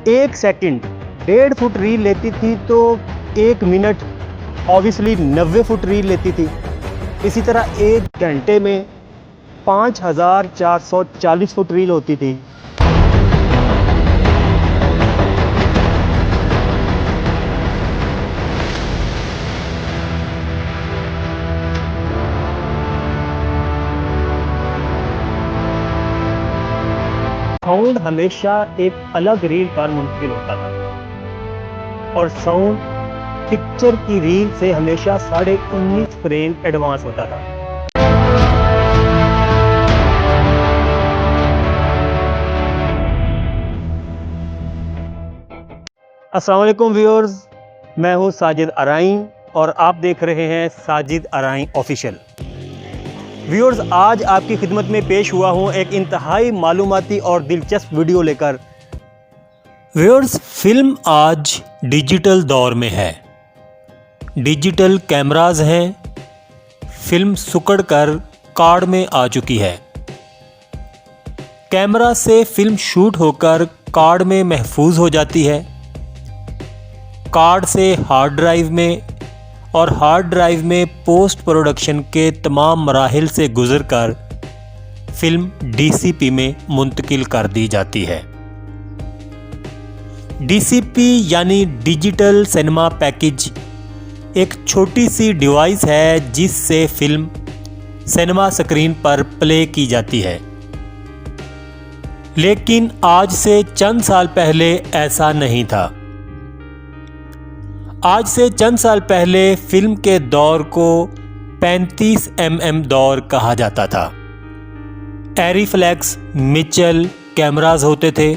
1 second 1.5 foot reel लेती थी तो 1 मिनट ऑब्वियसली 90 फुट रील लेती थी। इसी तरह 1 घंटे में 5440 फुट रील होती थी। साउंड हमेशा एक अलग रील पर मुंतकिल होता था और साउंड पिक्चर की रील से हमेशा 19.5 फ्रेम एडवांस होता था। अस्सलाम वालेकुम व्यूअर्स, मैं हूं साजिद अराइन और आप देख रहे हैं साजिद अराइन ऑफिशियल। व्यूअर्स, आज आपकी खिदमत में पेश हुआ हूं एक इंतहाई मालूमाती और दिलचस्प वीडियो लेकर। व्यूअर्स, फिल्म आज डिजिटल दौर में है। डिजिटल कैमरास हैं। फिल्म सुकड़ कर कार्ड में आ चुकी है। कैमरा से फिल्म शूट होकर कार्ड में महफूज हो जाती है। कार्ड से हार्ड ड्राइव में और हार्ड ड्राइव में पोस्ट प्रोडक्शन के तमाम मराहिल से गुजरकर फिल्म डीसीपी में मुंतकिल कर दी जाती है। डीसीपी यानी डिजिटल सिनेमा पैकेज एक छोटी सी डिवाइस है जिससे फिल्म सिनेमा स्क्रीन पर प्ले की जाती है। लेकिन आज से चंद साल पहले ऐसा नहीं था। आज से चंद साल पहले फिल्म के दौर को 35 mm दौर कहा जाता था। एरीफ्लेक्स मिचेल कैमरास होते थे।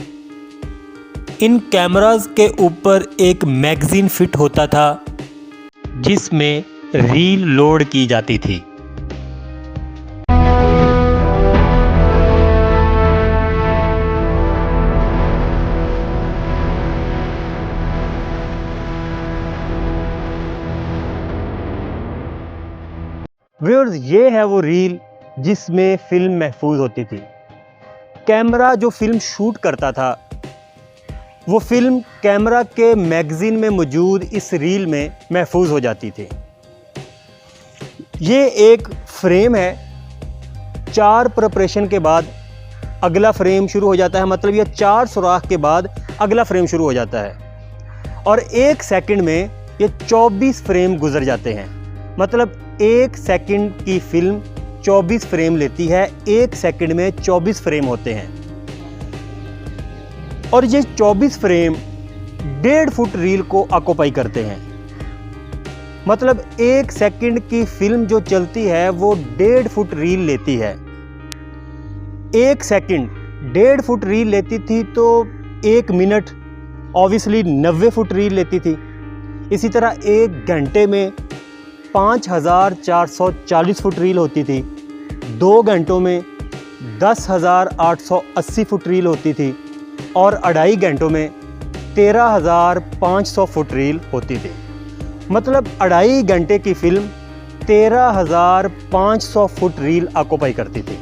इन कैमरास के ऊपर एक मैगजीन फिट होता था जिसमें रील लोड की जाती थी। व्यूअर्स, ये है वो रील जिसमें फिल्म महफूज होती थी। कैमरा जो फिल्म शूट करता था वो फिल्म कैमरा के मैगजीन में मौजूद इस रील में महफूज हो जाती थी। ये एक फ्रेम है। 4 प्रिपरेशन के बाद अगला फ्रेम शुरू हो जाता है। मतलब ये 4 सुराख के बाद अगला फ्रेम शुरू हो जाता है और 1 सेकंड में ये 24 फ्रेम गुजर जाते हैं। मतलब 1 सेकंड की फिल्म 24 फ्रेम लेती है। 1 सेकंड में 24 फ्रेम होते हैं और ये 24 फ्रेम 1.5 फुट रील को ऑक्यूपाई करते हैं। मतलब 1 सेकंड की फिल्म जो चलती है वो 1.5 फुट रील लेती है। 1 सेकंड 1.5 फुट रील लेती थी तो 1 मिनट ऑब्वियसली 90 फुट रील लेती थी। इसी तरह 1 घंटे में 5440 फुट रील होती थी। 2 घंटों में 10,880 फुट रील होती थी और 2.5 घंटों में 13,500 फुट रील होती थी। मतलब 2.5 घंटे की फिल्म 13,500 फुट रील ऑक्यूपाई करती थी।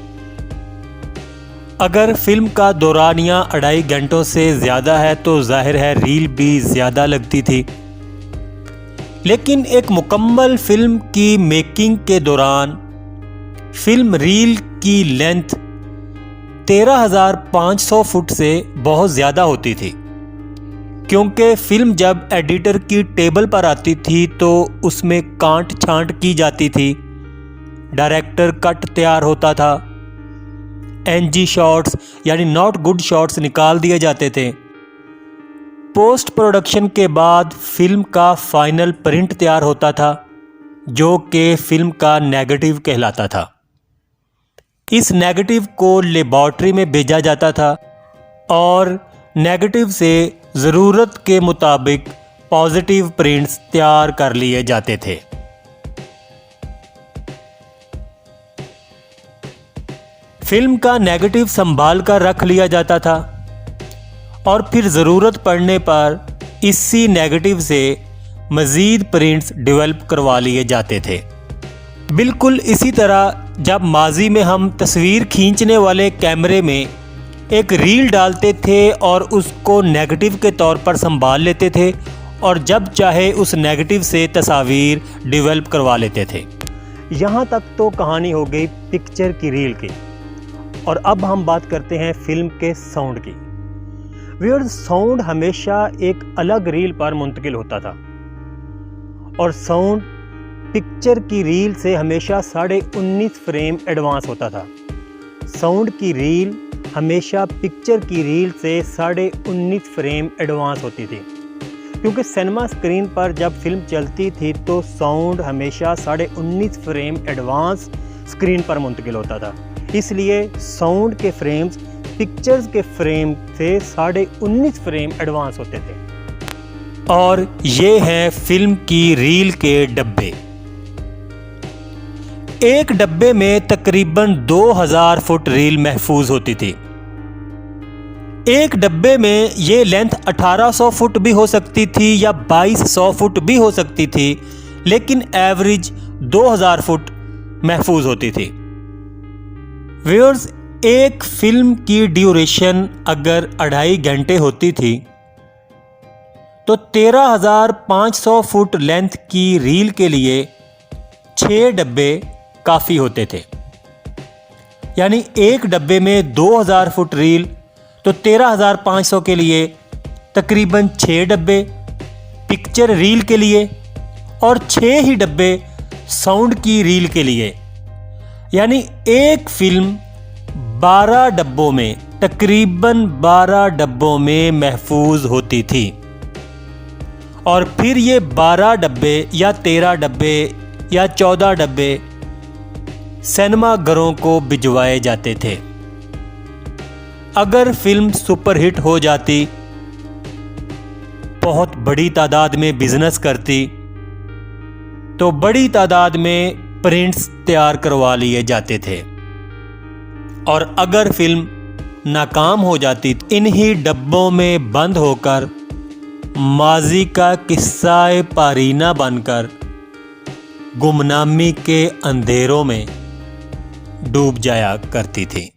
अगर फिल्म का दौरानिया 2.5 घंटों से ज़्यादा है तो जाहिर है रील भी ज़्यादा लगती थी। लेकिन एक मुकम्मल फिल्म की मेकिंग के दौरान फिल्म रील की लेंथ 13,500 फुट से बहुत ज़्यादा होती थी, क्योंकि फिल्म जब एडिटर की टेबल पर आती थी तो उसमें कांट छांट की जाती थी। डायरेक्टर कट तैयार होता था। एनजी शॉट्स यानी नॉट गुड शॉट्स निकाल दिए जाते थे। पोस्ट प्रोडक्शन के बाद फिल्म का फाइनल प्रिंट तैयार होता था जो कि फिल्म का नेगेटिव कहलाता था। इस नेगेटिव को लेबॉर्ट्री में भेजा जाता था और नेगेटिव से ज़रूरत के मुताबिक पॉजिटिव प्रिंट्स तैयार कर लिए जाते थे। फिल्म का नेगेटिव संभाल कर रख लिया जाता था और फिर ज़रूरत पड़ने पर इसी नेगेटिव से मज़ीद प्रिंट्स डेवलप करवा लिए जाते थे। बिल्कुल इसी तरह जब माजी में हम तस्वीर खींचने वाले कैमरे में एक रील डालते थे और उसको नेगेटिव के तौर पर संभाल लेते थे और जब चाहे उस नेगेटिव से तस्वीर डेवलप करवा लेते थे। यहाँ तक तो कहानी हो गई पिक्चर की रील की, और अब हम बात करते हैं फिल्म के साउंड की। व्यूअर्स, साउंड हमेशा एक अलग रील पर मुंतकिल होता था और साउंड पिक्चर की रील से हमेशा 19.5 फ्रेम एडवांस होता था। साउंड की रील हमेशा पिक्चर की रील से 19.5 फ्रेम एडवांस होती थी, क्योंकि सिनेमा स्क्रीन पर जब फिल्म चलती थी तो साउंड हमेशा 19.5 फ्रेम एडवांस स्क्रीन पर मुंतकिल होता था। इसलिए साउंड के फ्रेम्स पिक्चर्स के फ्रेम से 19.5 फ्रेम एडवांस होते थे। और ये हैं फिल्म की रील के डब्बे। एक डब्बे में तकरीबन 2000 फुट रील महफूज होती थी। एक डब्बे में ये लेंथ 1800 फुट भी हो सकती थी या 2200 फुट भी हो सकती थी, लेकिन एवरेज 2000 फुट महफूज होती थी। व्यूअर्स, एक फिल्म की ड्यूरेशन अगर 2.5 घंटे होती थी तो 13,500 फुट लेंथ की रील के लिए 6 डब्बे काफ़ी होते थे। यानी एक डब्बे में 2000 फुट रील तो 13,500 के लिए तकरीबन 6 डब्बे पिक्चर रील के लिए और 6 ही डब्बे साउंड की रील के लिए। यानी एक फिल्म 12 डब्बों में, तकरीबन 12 डब्बों में महफूज होती थी और फिर ये 12 डब्बे या 13 डब्बे या 14 डब्बे सिनेमा घरों को भिजवाए जाते थे। अगर फिल्म सुपरहिट हो जाती, बहुत बड़ी तादाद में बिजनेस करती, तो बड़ी तादाद में प्रिंट्स तैयार करवा लिए जाते थे। और अगर फिल्म नाकाम हो जाती, इन्हीं डब्बों में बंद होकर माजी का किस्सा पारीना बनकर गुमनामी के अंधेरों में डूब जाया करती थी।